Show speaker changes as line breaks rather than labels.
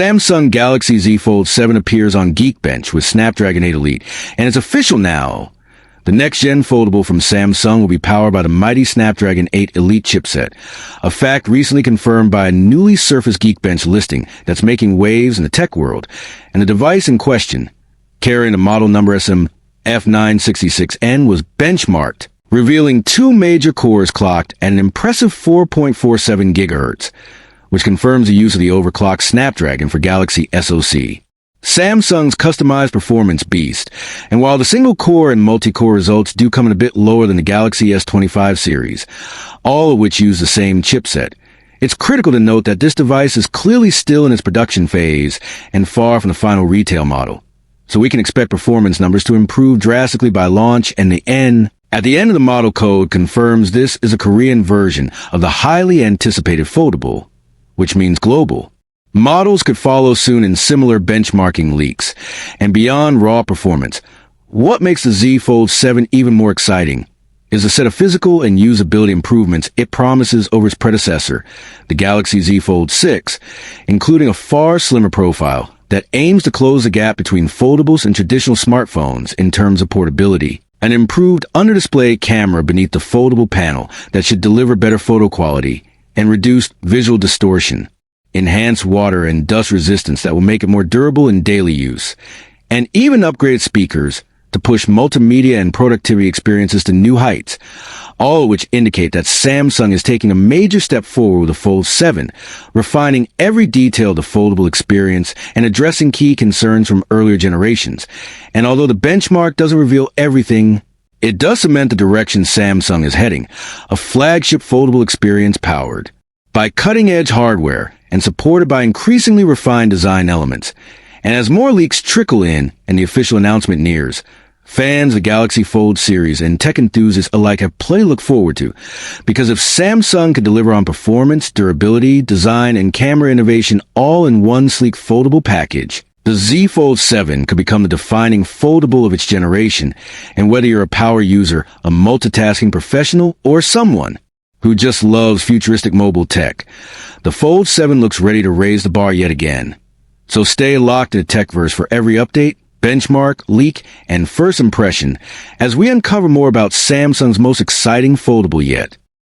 Samsung Galaxy Z Fold 7 appears on Geekbench with Snapdragon 8 Elite, and it's official now. The next-gen foldable from Samsung will be powered by the mighty Snapdragon 8 Elite chipset, a fact recently confirmed by a newly surfaced Geekbench listing that's making waves in the tech world. And the device in question, carrying the model number SM-F966N, was benchmarked, revealing two major cores clocked at an impressive 4.47 GHz, which confirms the use of the overclocked Snapdragon for Galaxy SoC. Samsung's customized performance beast, and while the single-core and multi-core results do come in a bit lower than the Galaxy S25 series, all of which use the same chipset, it's critical to note that this device is clearly still in its production phase and far from the final retail model. So we can expect performance numbers to improve drastically by launch, and the N at the end of the model code confirms this is a Korean version of the highly anticipated foldable, which means global. Models could follow soon in similar benchmarking leaks. And beyond raw performance, what makes the Z Fold 7 even more exciting is the set of physical and usability improvements it promises over its predecessor, the Galaxy Z Fold 6, including a far slimmer profile that aims to close the gap between foldables and traditional smartphones in terms of portability. An improved under-display camera beneath the foldable panel that should deliver better photo quality and reduced visual distortion, enhanced water and dust resistance that will make it more durable in daily use, and even upgraded speakers to push multimedia and productivity experiences to new heights, all of which indicate that Samsung is taking a major step forward with the Fold 7, refining every detail of the foldable experience and addressing key concerns from earlier generations. And although the benchmark doesn't reveal everything, it does cement the direction Samsung is heading, a flagship foldable experience powered by cutting-edge hardware and supported by increasingly refined design elements. And as more leaks trickle in and the official announcement nears, fans of the Galaxy Fold series and tech enthusiasts alike have plenty to look forward to, because if Samsung can deliver on performance, durability, design, and camera innovation all in one sleek foldable package, the Z Fold 7 could become the defining foldable of its generation. And whether you're a power user, a multitasking professional, or someone who just loves futuristic mobile tech, the Fold 7 looks ready to raise the bar yet again. So stay locked to TechVerse for every update, benchmark, leak, and first impression as we uncover more about Samsung's most exciting foldable yet.